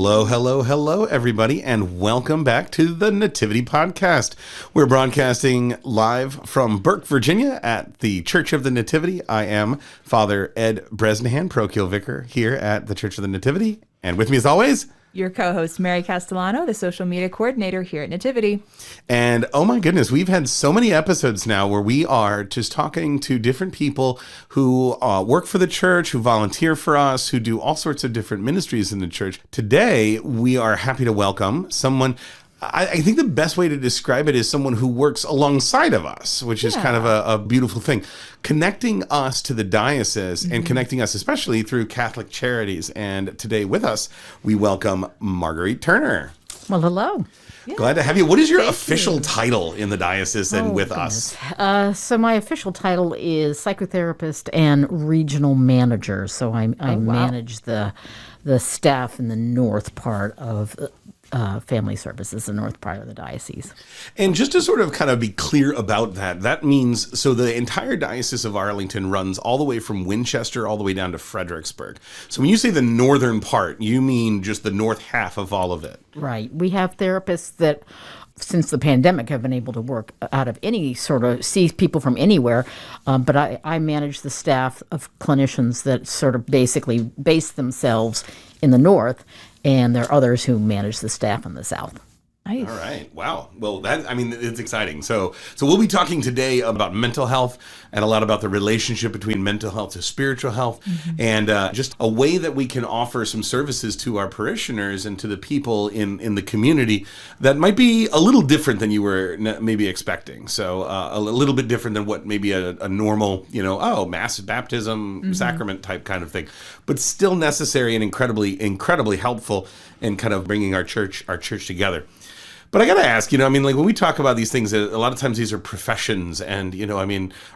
Hello, hello, hello, everybody, and welcome back to the Nativity Podcast. We're broadcasting live from Burke, Virginia at the Church of the Nativity. I am Father Ed Bresnahan, parochial vicar here at the Church of the Nativity. And with me as always, your co-host, Mary Castellano, the social media coordinator here at Nativity. And oh my goodness, we've had so many episodes now where we are just talking to different people who work for the church, who volunteer for us, who do all sorts of different ministries in the church. Today, we are happy to welcome someone. I think the best way to describe it is someone who works alongside of us, which is kind of a beautiful thing, connecting us to the diocese and connecting us especially through Catholic Charities. And today with us, we welcome Marguerite Turner. Well, hello. Yeah. Glad to have you. What is your official title in the diocese and with us? So my official title is Psychotherapist and Regional Manager. So I manage the staff in the north part of family services, the north part of the diocese. And just to sort of kind of be clear about that, that means, so the entire Diocese of Arlington runs all the way from Winchester all the way down to Fredericksburg. So when you say the northern part, you mean just the north half of all of it. Right. We have therapists that, since the pandemic, have been able to work out of any sort of, see people from anywhere. But I manage the staff of clinicians that sort of basically base themselves in the north, and there are others who manage the staff in the south. Nice. All right. Wow. Well, it's exciting. So we'll be talking today about mental health and a lot about the relationship between mental health to spiritual health and just a way that we can offer some services to our parishioners and to the people in the community that might be a little different than you were maybe expecting. So a little bit different than what maybe a normal, mass baptism sacrament type kind of thing, but still necessary and incredibly helpful in kind of bringing our church together. But I got to ask, when we talk about these things, a lot of times these are professions and,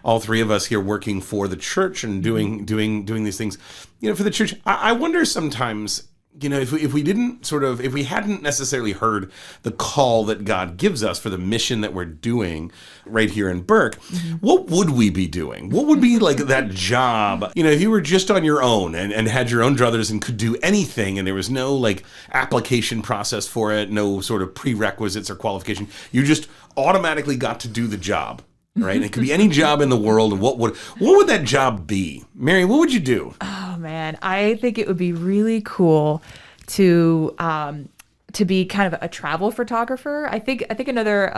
all three of us here working for the church and doing these things, for the church. I wonder sometimes, if we hadn't necessarily heard the call that God gives us for the mission that we're doing right here in Burke, what would we be doing? What would be like that job? If you were just on your own and had your own druthers and could do anything and there was no like application process for it, no sort of prerequisites or qualification, you just automatically got to do the job. Right? And it could be any job in the world. And what would that job be? Mary, what would you do? Oh man, I think it would be really cool to be kind of a travel photographer. I think another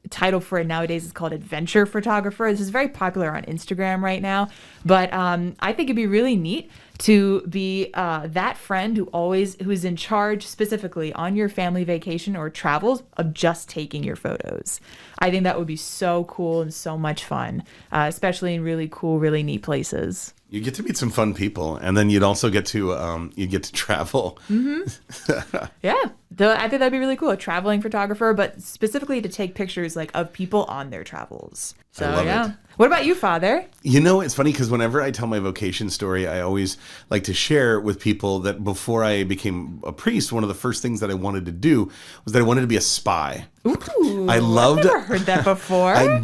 title for it nowadays is called adventure photographer. This is very popular on Instagram right now. But I think it'd be really neat to be that friend who is in charge specifically on your family vacation or travels of just taking your photos. I think that would be so cool and so much fun, especially in really cool, really neat places. You get to meet some fun people, and then you'd also get to travel. Yeah, I think that'd be really cool. A traveling photographer, but specifically to take pictures like of people on their travels. So I love it. What about you, Father? It's funny because whenever I tell my vocation story, I always like to share with people that before I became a priest, one of the first things that I wanted to do was that I wanted to be a spy. Ooh, I've never heard that before. I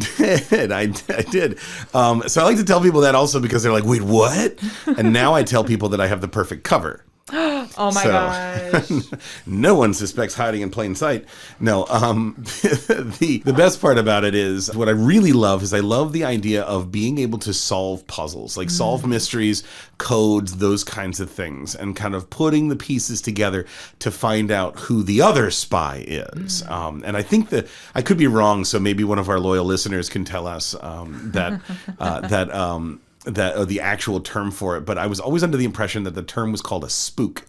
did. So I like to tell people that also because they're like, wait, what? And now I tell people that I have the perfect cover. Oh my gosh. No one suspects hiding in plain sight. No, the best part about it is what I really love is I love the idea of being able to solve puzzles, like solve mysteries, codes, those kinds of things, and kind of putting the pieces together to find out who the other spy is. And I think that I could be wrong, so maybe one of our loyal listeners can tell us the actual term for it, but I was always under the impression that the term was called a spook.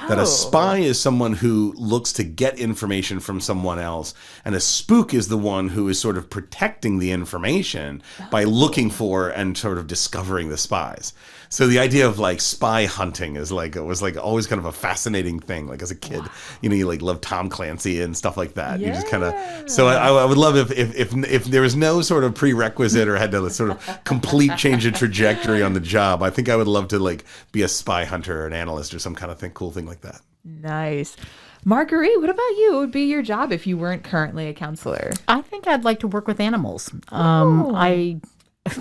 That a spy is someone who looks to get information from someone else, and a spook is the one who is sort of protecting the information by looking for and sort of discovering the spies. So the idea of like spy hunting was always kind of a fascinating thing. Like as a kid, you like love Tom Clancy and stuff like that. Yeah. You just kind of. So I would love if there was no sort of prerequisite or had to sort of complete change of trajectory on the job. I think I would love to like be a spy hunter or an analyst or some kind of cool thing like that. Nice. Marguerite, what about you? What would be your job if you weren't currently a counselor? I think I'd like to work with animals.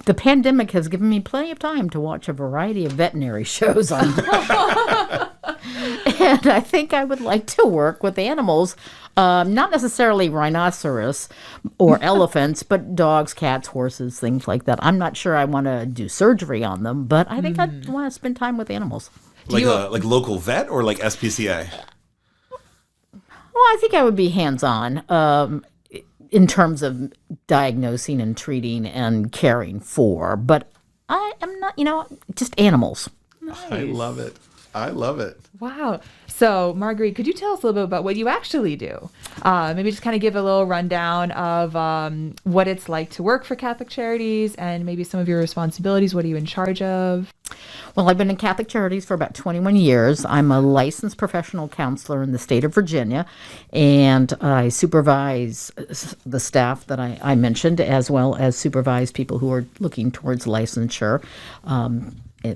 The pandemic has given me plenty of time to watch a variety of veterinary shows on And I think I would like to work with animals, not necessarily rhinoceros or elephants, but dogs, cats, horses, things like that. I'm not sure I want to do surgery on them, but I think I'd want to spend time with animals. Like local vet or like SPCA? Well, I think I would be hands-on in terms of diagnosing and treating and caring for, but I am not, just animals. I love it. I love it. Wow. So, Marguerite, could you tell us a little bit about what you actually do? Maybe just kind of give a little rundown of what it's like to work for Catholic Charities and maybe some of your responsibilities. What are you in charge of? Well, I've been in Catholic Charities for about 21 years. I'm a licensed professional counselor in the state of Virginia, and I supervise the staff that I mentioned, as well as supervise people who are looking towards licensure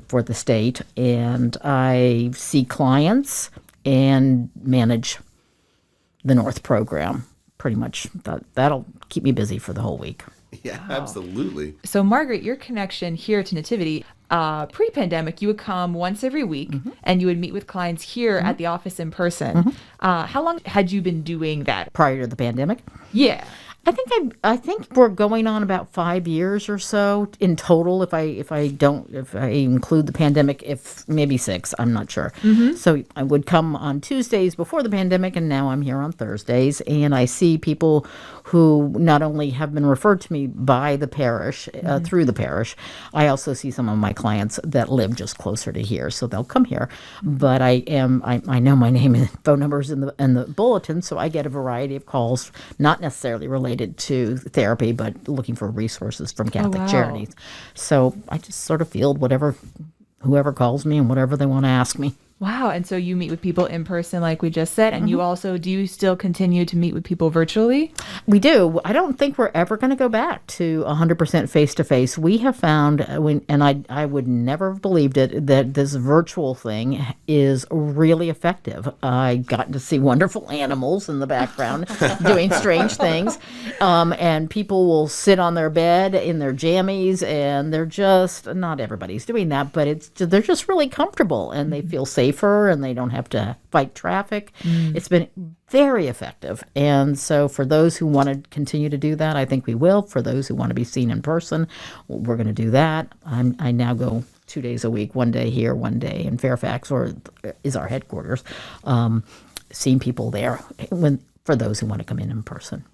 for the state. And I see clients and manage the North program. Pretty much that'll keep me busy for the whole week. Yeah, absolutely. So, Margaret, your connection here to Nativity, pre-pandemic, you would come once every week and you would meet with clients here at the office in person. How long had you been doing that? Prior to the pandemic? Yeah. I think we're going on about 5 years or so in total. If I include the pandemic, if maybe 6, I'm not sure. So I would come on Tuesdays before the pandemic, and now I'm here on Thursdays, and I see people who not only have been referred to me by the parish through the parish. I also see some of my clients that live just closer to here, so they'll come here. But I know my name and phone numbers in the bulletin, so I get a variety of calls, not necessarily related to therapy, but looking for resources from Catholic Charities. So I just sort of field whoever calls me and whatever they want to ask me. Wow. And so you meet with people in person, like we just said, and do you still continue to meet with people virtually? We do. I don't think we're ever going to go back to 100% face-to-face. We have found, and I would never have believed it, that this virtual thing is really effective. I got to see wonderful animals in the background doing strange things, and people will sit on their bed in their jammies, and they're just, not everybody's doing that, but they're just really comfortable, and they feel safer, and they don't have to fight traffic. It's been very effective. And so for those who want to continue to do that, I think we will. For those who want to be seen in person, we're going to do that. I now go 2 days a week, one day here, one day in Fairfax, or is our headquarters, seeing people there for those who want to come in person.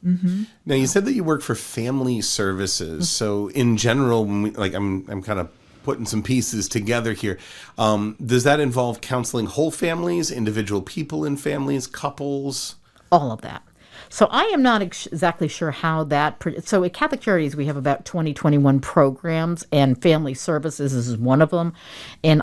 Now, you said that you work for family services. So in general, I'm kind of putting some pieces together here. Does that involve counseling whole families, individual people in families, couples? All of that. So I am not exactly sure how that. So at Catholic Charities, we have about 21 programs, and family services is one of them. And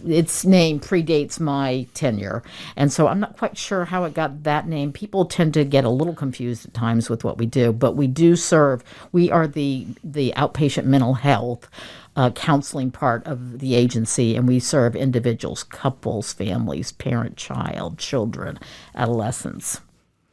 its name predates my tenure. And so I'm not quite sure how it got that name. People tend to get a little confused at times with what we do, but we do serve. We are the outpatient mental health counseling part of the agency, and we serve individuals, couples, families, parent, child, children, adolescents.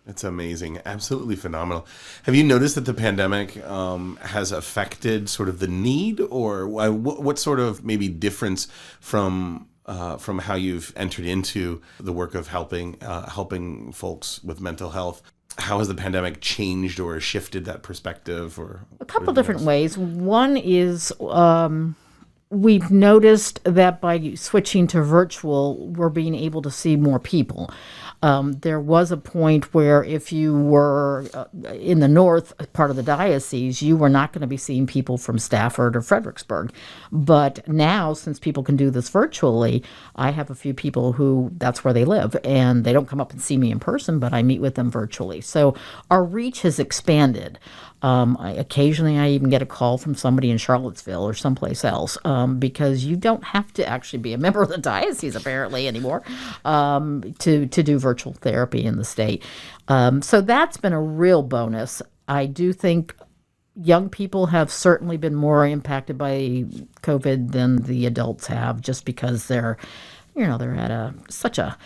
It's amazing. Absolutely phenomenal. Have you noticed that the pandemic has affected sort of the need, or what sort of maybe difference from how you've entered into the work of helping folks with mental health? How has the pandemic changed or shifted that perspective? Or a couple different ways. One is we've noticed that by switching to virtual, we're being able to see more people. There was a point where if you were in the north part of the diocese, you were not going to be seeing people from Stafford or Fredericksburg. But now, since people can do this virtually, I have a few people who that's where they live, and they don't come up and see me in person, but I meet with them virtually. So our reach has expanded. Occasionally I even get a call from somebody in Charlottesville or someplace else, because you don't have to actually be a member of the diocese apparently anymore to do virtual therapy in the state. So that's been a real bonus. I do think young people have certainly been more impacted by COVID than the adults have, just because they're at such a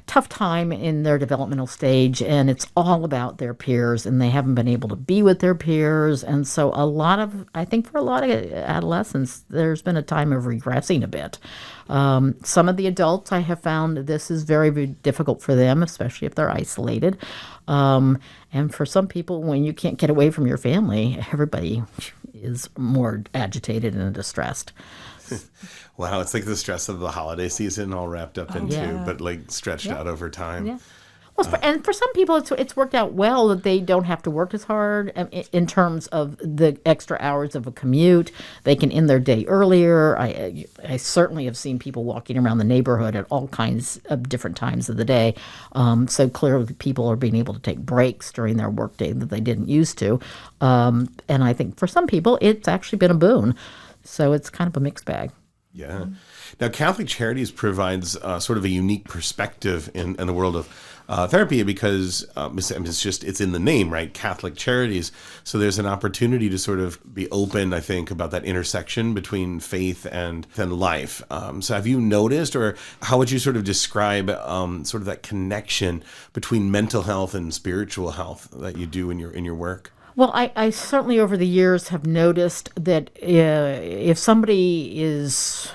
tough tough time in their developmental stage, and it's all about their peers, and they haven't been able to be with their peers. And so I think for a lot of adolescents, there's been a time of regressing a bit. Some of the adults, I have found this is very, very difficult for them, especially if they're isolated. And for some people, when you can't get away from your family, everybody is more agitated and distressed. Wow, it's like the stress of the holiday season all wrapped up into, yeah. but like stretched out over time. Yeah. Well, and for some people, it's worked out well that they don't have to work as hard in terms of the extra hours of a commute. They can end their day earlier. I certainly have seen people walking around the neighborhood at all kinds of different times of the day. So clearly people are being able to take breaks during their workday that they didn't used to. And I think for some people, it's actually been a boon. So it's kind of a mixed bag. Yeah. Now, Catholic Charities provides sort of a unique perspective in the world of therapy because it's in the name, right? Catholic Charities. So there's an opportunity to sort of be open, I think, about that intersection between faith and life. So have you noticed, or how would you sort of describe sort of that connection between mental health and spiritual health that you do in your work? Well, I certainly over the years have noticed that if somebody is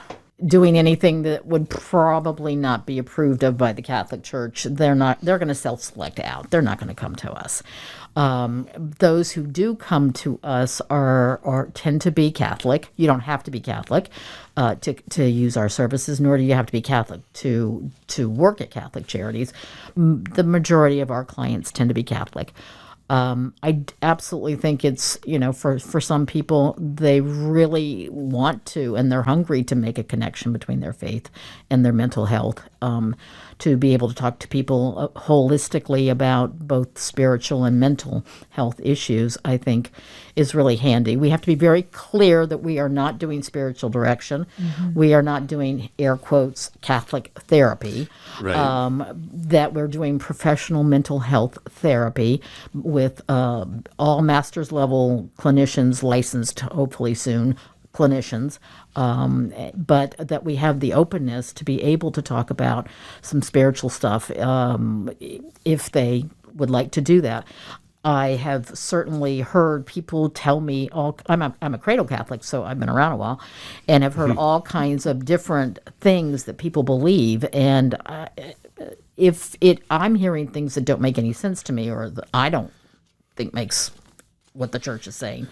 doing anything that would probably not be approved of by the Catholic Church, they're going to self-select out. They're not going to come to us. Those who do come to us tend to be Catholic. You don't have to be Catholic to use our services, nor do you have to be Catholic to work at Catholic Charities. The majority of our clients tend to be Catholic. I absolutely think it's, for some people, they really want to, and they're hungry to make a connection between their faith and their mental health, to be able to talk to people holistically about both spiritual and mental health issues, I think is really handy. We have to be very clear that we are not doing spiritual direction. Mm-hmm. We are not doing, air quotes, Catholic therapy. Right. That we're doing professional mental health therapy with all master's level clinicians, licensed hopefully soon, clinicians, but that we have the openness to be able to talk about some spiritual stuff if they would like to do that. I have certainly heard people tell me I'm a cradle Catholic, so I've been around a while, and I've heard all kinds of different things that people believe, and I'm hearing things that don't make any sense to me, or that I don't think makes what the church is saying,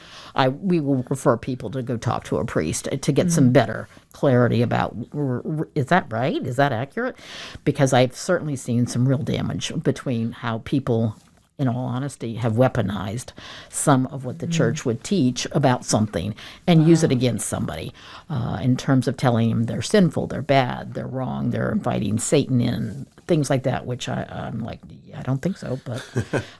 we will refer people to go talk to a priest to get some better clarity about, is that right? Is that accurate? Because I've certainly seen some real damage between how people, in all honesty, have weaponized some of what the church would teach about something and use it against somebody in terms of telling them they're sinful, they're bad, they're wrong, they're inviting Satan in, things like that, which I'm like, yeah, I don't think so, but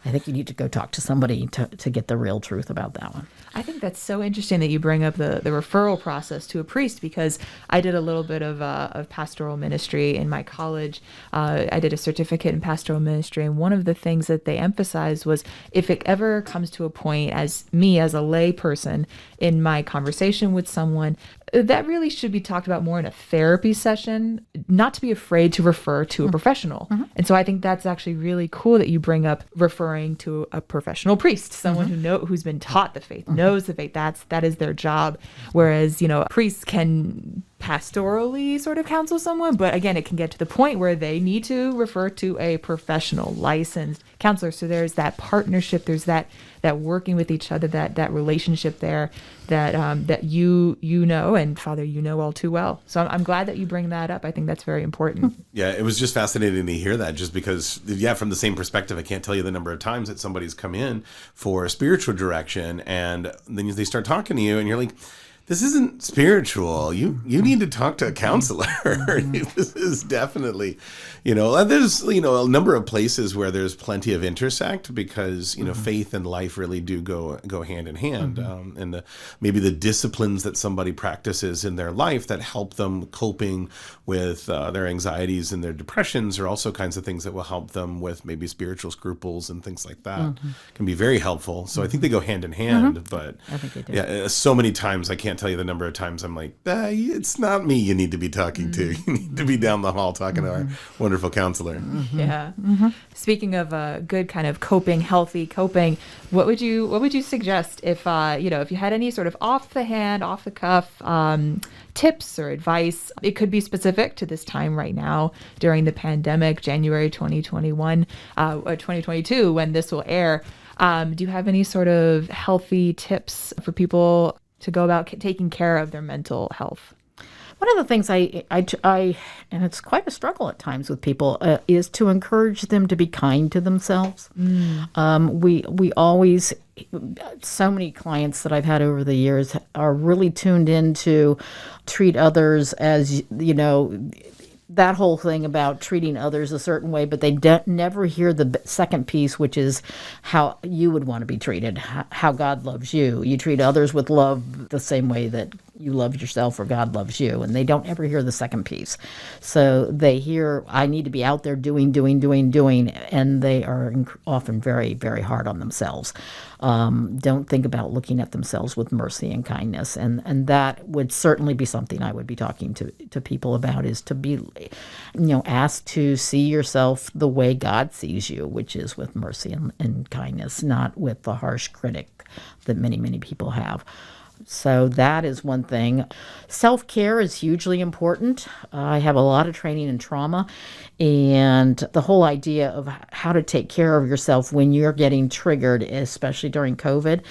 I think you need to go talk to somebody to get the real truth about that one. I think that's so interesting that you bring up the referral process to a priest, because I did a little bit of pastoral ministry in my college. I did a certificate in pastoral ministry, and one of the things that they emphasized was if it ever comes to a point, as a lay person in my conversation with someone, that really should be talked about more in a therapy session, not to be afraid to refer to a professional. Mm-hmm. And so I think that's actually really cool that you bring up referring to a professional priest, someone who's been taught the faith, knows the faith. That is their job. Whereas, priests can pastorally sort of counsel someone, but again, it can get to the point where they need to refer to a professional licensed counselor. So there's that partnership, there's that working with each other, that relationship there that you know, and Father, you know all too well. So I'm glad that you bring that up. I think that's very important. Yeah, it was just fascinating to hear that, just because, from the same perspective, I can't tell you the number of times that somebody's come in for spiritual direction, and then they start talking to you, and you're like, this isn't spiritual. You need to talk to a counselor. This is definitely, there's, a number of places where there's plenty of intersect, because, faith and life really do go hand in hand. And maybe the disciplines that somebody practices in their life that help them coping with their anxieties and their depressions are also kinds of things that will help them with maybe spiritual scruples and things like that. Can be very helpful. So I think they go hand in hand, but I think they do. Yeah, so many times I can't tell you the number of times I'm like, it's not me you need to be talking to. You need to be down the hall talking to our wonderful counselor. Yeah. Speaking of good kind of coping, healthy coping, what would you suggest if if you had any sort of off the hand, off the cuff tips or advice? It could be specific to this time right now during the pandemic, January 2021 or 2022 when this will air. Do you have any sort of healthy tips for people to go about taking care of their mental health? One of the things I and it's quite a struggle at times with people, is to encourage them to be kind to themselves. We always, so many clients that I've had over the years are really tuned in to treat others as, that whole thing about treating others a certain way, but they never hear the second piece, which is how you would want to be treated, how God loves you. You treat others with love the same way that you love yourself or God loves you, and they don't ever hear the second piece. So they hear, I need to be out there doing, and they are often very, very hard on themselves. Don't think about looking at themselves with mercy and kindness, and that would certainly be something I would be talking to people about, is to be, asked to see yourself the way God sees you, which is with mercy and kindness, not with the harsh critic that many, many people have. So that is one thing. Self-care is hugely important. I have a lot of training in trauma, and the whole idea of how to take care of yourself when you're getting triggered, especially during COVID,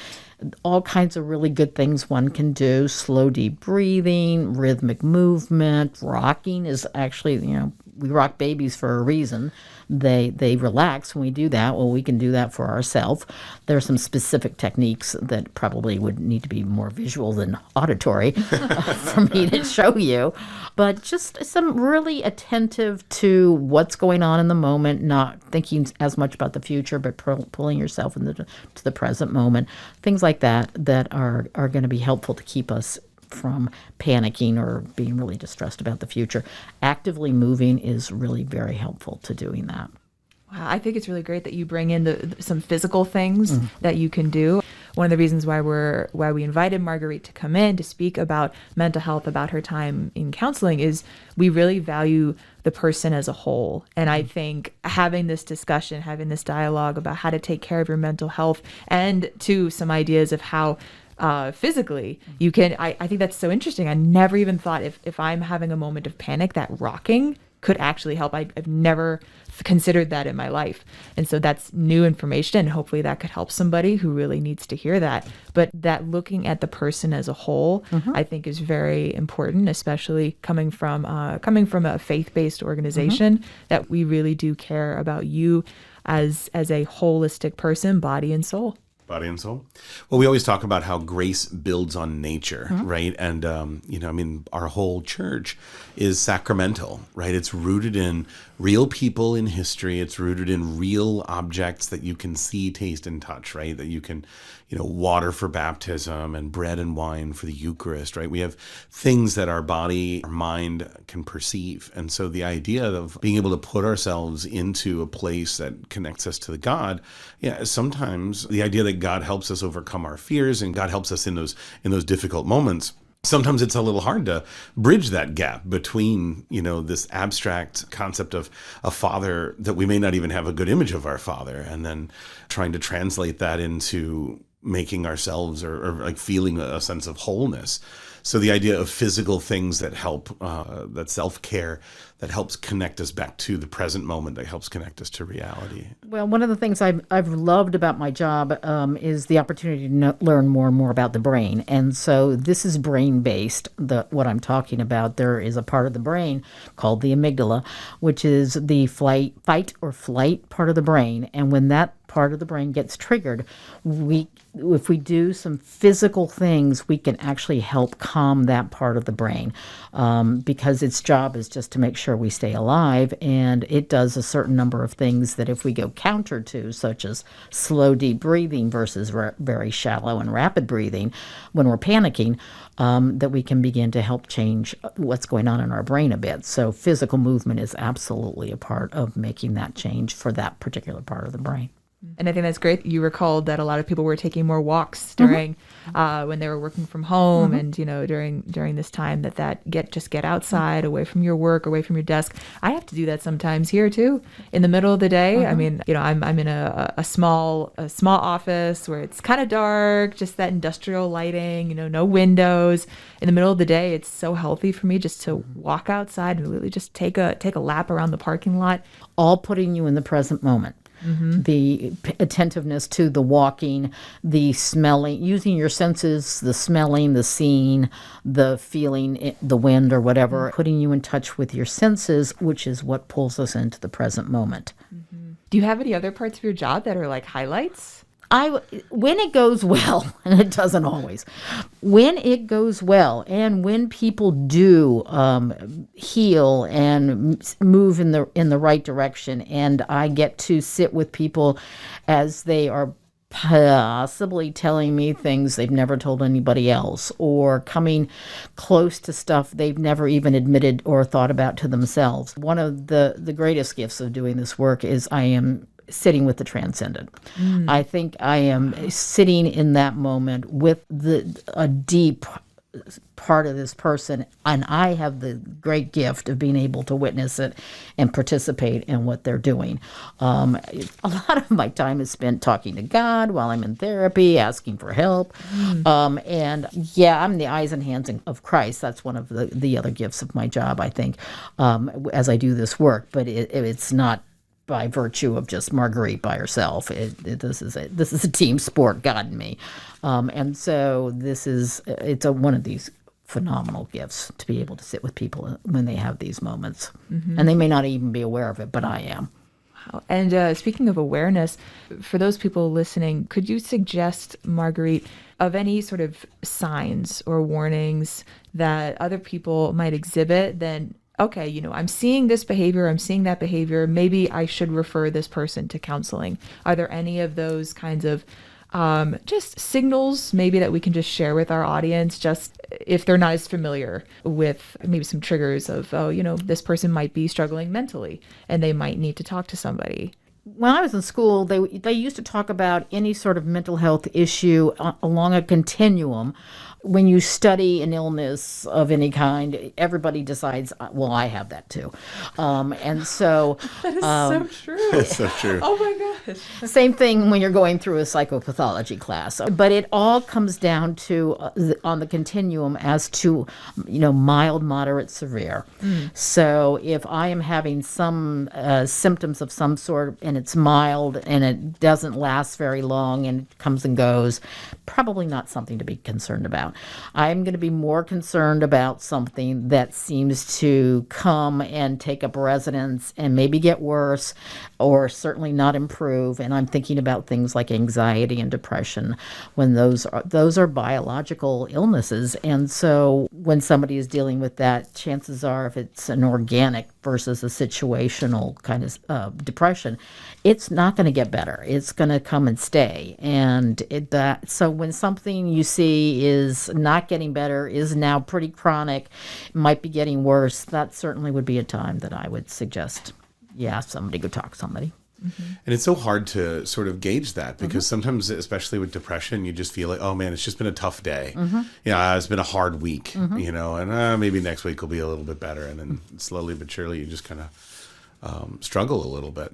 all kinds of really good things one can do. Slow, deep breathing, rhythmic movement, rocking is actually, we rock babies for a reason. They relax when we do that. Well, we can do that for ourselves. There are some specific techniques that probably would need to be more visual than auditory for me to show you. But just some really attentive to what's going on in the moment, not thinking as much about the future, but pulling yourself to the present moment. Things like that are going to be helpful to keep us from panicking or being really distressed about the future. Actively moving is really very helpful to doing that. Wow, I think it's really great that you bring in some physical things that you can do. One of the reasons why we invited Marguerite to come in to speak about mental health, about her time in counseling, is we really value the person as a whole. And I think having this discussion, having this dialogue about how to take care of your mental health, and to some ideas of how physically you can, I think that's so interesting. I never even thought if I'm having a moment of panic that rocking could actually help. I've never considered that in my life. And so that's new information, and hopefully that could help somebody who really needs to hear that. But that looking at the person as a whole, I think is very important, especially coming from a faith-based organization, that we really do care about you as a holistic person, body and soul. Body and soul. Well, we always talk about how grace builds on nature, right? And, our whole church is sacramental, right? It's rooted in real people in history. It's rooted in real objects that you can see, taste, and touch, right? That you can, water for baptism and bread and wine for the Eucharist, right? We have things that our body, our mind can perceive. And so the idea of being able to put ourselves into a place that connects us to the God, sometimes the idea that God helps us overcome our fears and God helps us in those difficult moments. Sometimes it's a little hard to bridge that gap between, this abstract concept of a father that we may not even have a good image of our father, and then trying to translate that into making ourselves or like feeling a sense of wholeness. So the idea of physical things that help, that self-care, that helps connect us back to the present moment, that helps connect us to reality. Well, one of the things I've loved about my job is the opportunity to learn more and more about the brain. And so this is brain-based, what I'm talking about. There is a part of the brain called the amygdala, which is the fight or flight part of the brain. And when that part of the brain gets triggered, if we do some physical things, we can actually help calm that part of the brain, because its job is just to make sure we stay alive, and it does a certain number of things that if we go counter to, such as slow, deep breathing versus very shallow and rapid breathing when we're panicking, that we can begin to help change what's going on in our brain a bit. So physical movement is absolutely a part of making that change for that particular part of the brain. And I think that's great. You recalled that a lot of people were taking more walks during when they were working from home, and during this time just get outside, away from your work, away from your desk. I have to do that sometimes here too, in the middle of the day. I mean, I'm in a small office where it's kind of dark, just that industrial lighting, no windows. In the middle of the day, it's so healthy for me just to walk outside and really just take a lap around the parking lot. All putting you in the present moment. The attentiveness to the walking, the smelling, using your senses, the smelling, the seeing, the feeling, the wind or whatever, putting you in touch with your senses, which is what pulls us into the present moment. Do you have any other parts of your job that are like highlights? When it goes well, and it doesn't always, when it goes well, and when people do heal and move in the right direction, and I get to sit with people as they are possibly telling me things they've never told anybody else, or coming close to stuff they've never even admitted or thought about to themselves. One of the greatest gifts of doing this work is I am sitting with the transcendent. I think I am sitting in that moment with a deep part of this person, and I have the great gift of being able to witness it and participate in what they're doing. A lot of my time is spent talking to God while I'm in therapy, asking for help. And yeah, I'm the eyes and hands of Christ. That's one of the other gifts of my job, I think, as I do this work. But it's not by virtue of just Marguerite by herself. This is a team sport, God and me, and so it's one of these phenomenal gifts to be able to sit with people when they have these moments, and they may not even be aware of it, but I am. Wow. And speaking of awareness, for those people listening, could you suggest, Marguerite, of any sort of signs or warnings that other people might exhibit? Then okay, I'm seeing this behavior, I'm seeing that behavior, maybe I should refer this person to counseling. Are there any of those kinds of just signals maybe that we can just share with our audience, just if they're not as familiar with maybe some triggers of, this person might be struggling mentally and they might need to talk to somebody? When I was in school, they used to talk about any sort of mental health issue along a continuum. When you study an illness of any kind, everybody decides, well, I have that too. And so... That is so true. That's so true. Oh my gosh. Same thing when you're going through a psychopathology class. But it all comes down to, on the continuum, as to, mild, moderate, severe. So if I am having some symptoms of some sort, and it's mild, and it doesn't last very long, and it comes and goes, probably not something to be concerned about. I'm going to be more concerned about something that seems to come and take up residence and maybe get worse, or certainly not improve. And I'm thinking about things like anxiety and depression, when those are biological illnesses. And so when somebody is dealing with that, chances are, if it's an organic versus a situational kind of depression, it's not going to get better. It's going to come and stay. And so when something you see is not getting better, is now pretty chronic, might be getting worse, that certainly would be a time that I would suggest, somebody go talk to somebody. And it's so hard to sort of gauge that, because sometimes, especially with depression, you just feel like, oh man, it's just been a tough day. It's been a hard week, and maybe next week will be a little bit better. And then slowly but surely you just kind of struggle a little bit.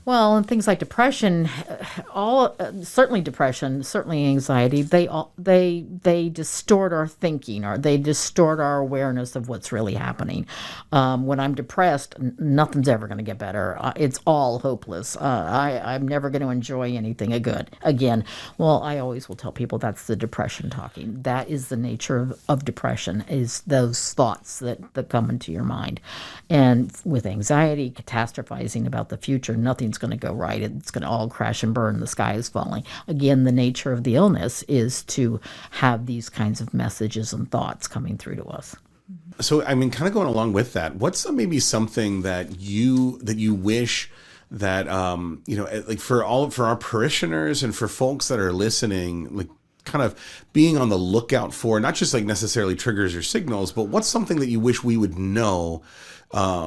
Well, and things like depression, certainly depression, certainly anxiety, they distort our thinking, or they distort our awareness of what's really happening. When I'm depressed, nothing's ever going to get better. It's all hopeless. I'm never going to enjoy anything good again. Well, I always will tell people that's the depression talking. That is the nature of depression, is those thoughts that come into your mind. And with anxiety, catastrophizing about the future, nothing's going to go right. It's going to all crash and burn. The sky is falling. Again, the nature of the illness is to have these kinds of messages and thoughts coming through to us. So, kind of going along with that, what's maybe something that you wish that, like for our parishioners and for folks that are listening, like kind of being on the lookout for, not just like necessarily triggers or signals, but what's something that you wish we would know?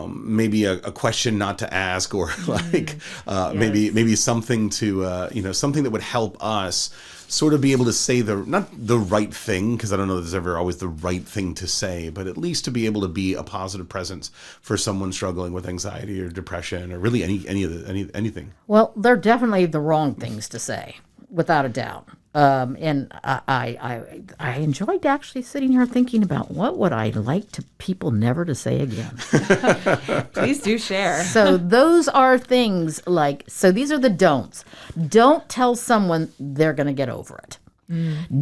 Maybe a question not to ask, or like maybe something to something that would help us sort of be able to say not the right thing, because I don't know if there's ever always the right thing to say, but at least to be able to be a positive presence for someone struggling with anxiety or depression, or really anything. Well, they're definitely the wrong things to say, without a doubt. And I enjoyed actually sitting here thinking about what would I like people never to say again. Please do share. So those are things like, so these are the don'ts. Don't tell someone they're going to get over it.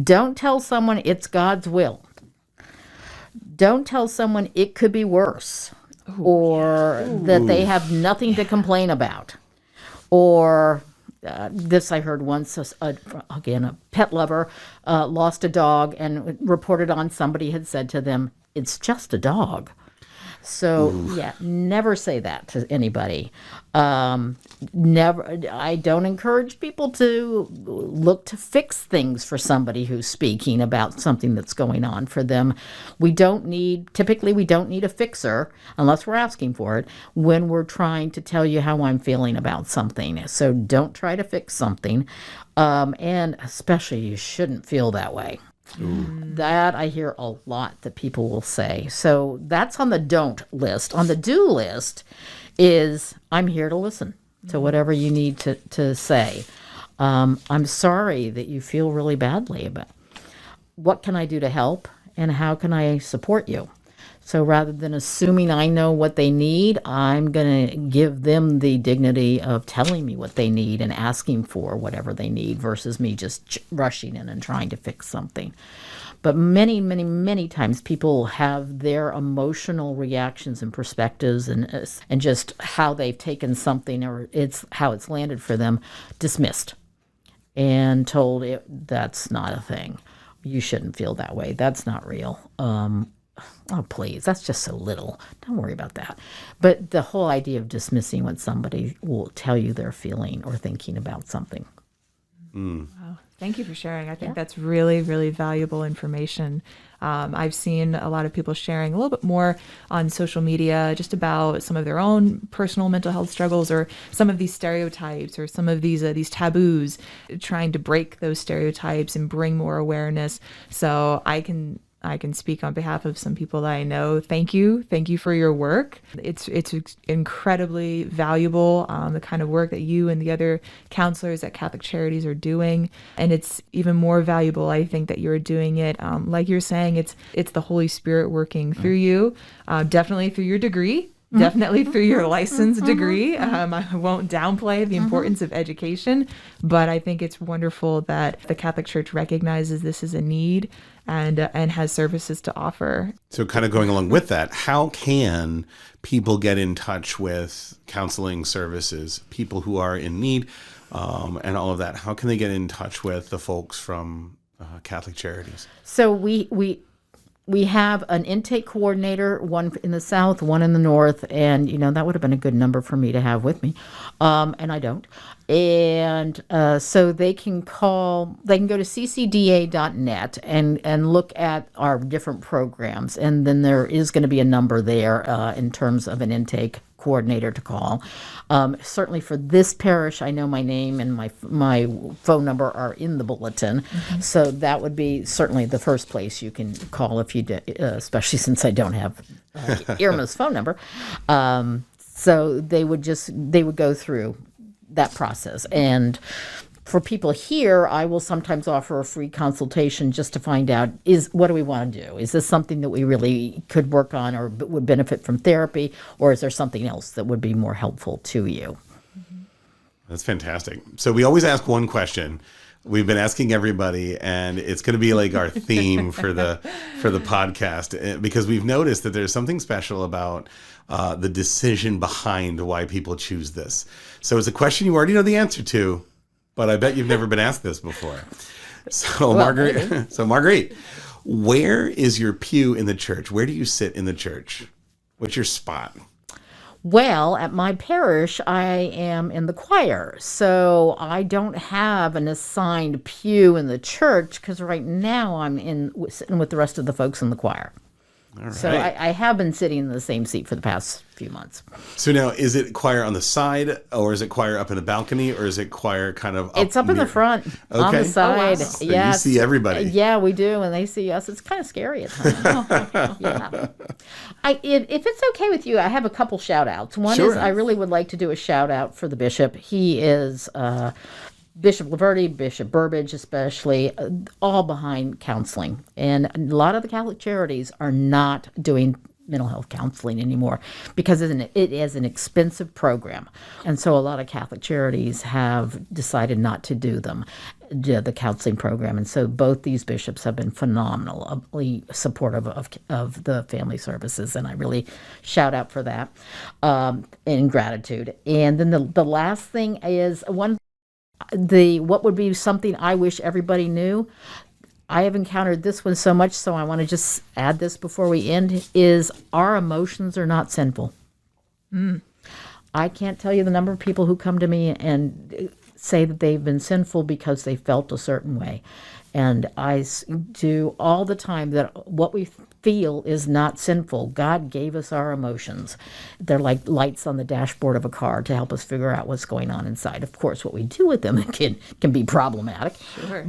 Don't tell someone it's God's will. Don't tell someone it could be worse, or that they have nothing to complain about, or this I heard once, again, a pet lover lost a dog and reported on somebody had said to them, it's just a dog. So, never say that to anybody. Never. I don't encourage people to look to fix things for somebody who's speaking about something that's going on for them. Typically we don't need a fixer, unless we're asking for it, when we're trying to tell you how I'm feeling about something. So don't try to fix something. And especially you shouldn't feel that way. That I hear a lot that people will say. So that's on the don't list. On the do list is, I'm here to listen to whatever you need to say. I'm sorry that you feel really badly about what can I do to help, and how can I support you? So rather than assuming I know what they need, I'm going to give them the dignity of telling me what they need and asking for whatever they need, versus me just rushing in and trying to fix something. But many, many, many times people have their emotional reactions and perspectives and just how they've taken something, or how it's landed for them, dismissed and told that's not a thing. You shouldn't feel that way. That's not real. Oh, please, that's just so little. Don't worry about that. But the whole idea of dismissing when somebody will tell you they're feeling or thinking about something. Wow. Thank you for sharing. I think that's really, really valuable information. I've seen a lot of people sharing a little bit more on social media just about some of their own personal mental health struggles, or some of these stereotypes, or some of these taboos, trying to break those stereotypes and bring more awareness. So I can speak on behalf of some people that I know. Thank you for your work. It's incredibly valuable, the kind of work that you and the other counselors at Catholic Charities are doing, and it's even more valuable, I think, that you're doing it. Like you're saying, it's the Holy Spirit working through you, definitely through your degree. Definitely through your license degree. I won't downplay the importance of education, but I think it's wonderful that the Catholic Church recognizes this as a need and has services to offer. So kind of going along with that, how can people get in touch with counseling services, people who are in need, and all of that? How can they get in touch with the folks from Catholic Charities? So we have an intake coordinator, one in the south, one in the north, and that would have been a good number for me to have with me, and I don't. And so they can go to ccda.net and look at our different programs, and then there is going to be a number there in terms of an intake coordinator to call. Certainly for this parish, I know my name and my phone number are in the bulletin, so that would be certainly the first place you can call if you do, especially since I don't have Irma's phone number. So they would go through that process. And for people here, I will sometimes offer a free consultation just to find out, what do we want to do? Is this something that we really could work on or would benefit from therapy, or is there something else that would be more helpful to you? That's fantastic. So we always ask one question. We've been asking everybody, and it's going to be like our theme for the podcast, because we've noticed that there's something special about the decision behind why people choose this. So it's a question you already know the answer to, but I bet you've never been asked this before. So Marguerite, where is your pew in the church? Where do you sit in the church? What's your spot? Well, at my parish, I am in the choir, so I don't have an assigned pew in the church because right now I'm sitting with the rest of the folks in the choir. All right. So I have been sitting in the same seat for the past few months. So now, is it choir on the side, or is it choir up in the balcony, or is it choir kind of up It's up in the front, on the side. So you see everybody. Yeah, we do, and they see us. It's kind of scary at times. Yeah. If it's okay with you, I have a couple shout-outs. One Sure. is I really would like to do a shout-out for the bishop. He is... Bishop Laverty, Bishop Burbage especially, all behind counseling. And a lot of the Catholic Charities are not doing mental health counseling anymore because it is an expensive program. And so a lot of Catholic Charities have decided not to do the counseling program. And so both these bishops have been phenomenally supportive of the family services. And I really shout out for that in gratitude. And then the last thing is what would be something I wish everybody knew. I have encountered this one so much, so I want to just add this before we end, is our emotions are not sinful. I can't tell you the number of people who come to me and say that they've been sinful because they felt a certain way. And I do all the time that what we feel is not sinful. God gave us our emotions. They're like lights on the dashboard of a car to help us figure out what's going on inside. Of course, what we do with them can be problematic,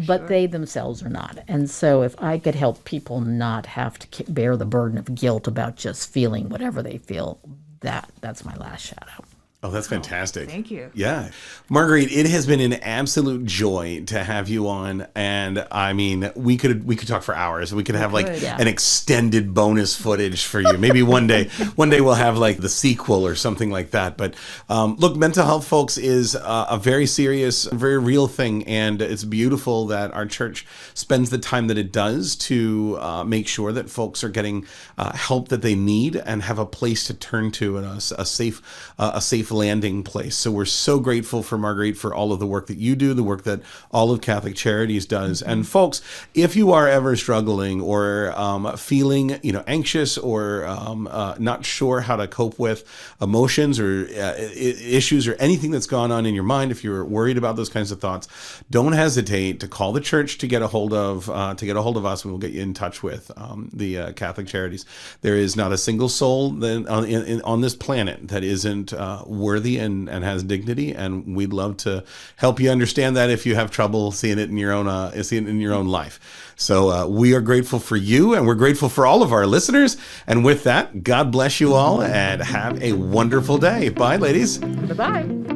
but they themselves are not. And so if I could help people not have to bear the burden of guilt about just feeling whatever they feel, that's my last shout out. Oh, that's fantastic. Thank you. Yeah. Marguerite, it has been an absolute joy to have you on. And I mean, we could talk for hours. We could have an extended bonus footage for you. Maybe one day we'll have like the sequel or something like that. But look, mental health, folks, is a very serious, very real thing. And it's beautiful that our church spends the time that it does to make sure that folks are getting help that they need and have a place to turn to and a safe landing place. So we're so grateful for Marguerite for all of the work that you do, the work that all of Catholic Charities does. Mm-hmm. And folks, if you are ever struggling or feeling anxious or not sure how to cope with emotions or issues or anything that's gone on in your mind, if you're worried about those kinds of thoughts, don't hesitate to call the church to get a hold of us. We will get you in touch with the Catholic Charities. There is not a single soul on this planet that isn't worthy and has dignity, and we'd love to help you understand that if you have trouble seeing it in your own life. So we are grateful for you, and we're grateful for all of our listeners. And with that, God bless you all, and have a wonderful day. Bye, ladies. Bye-bye.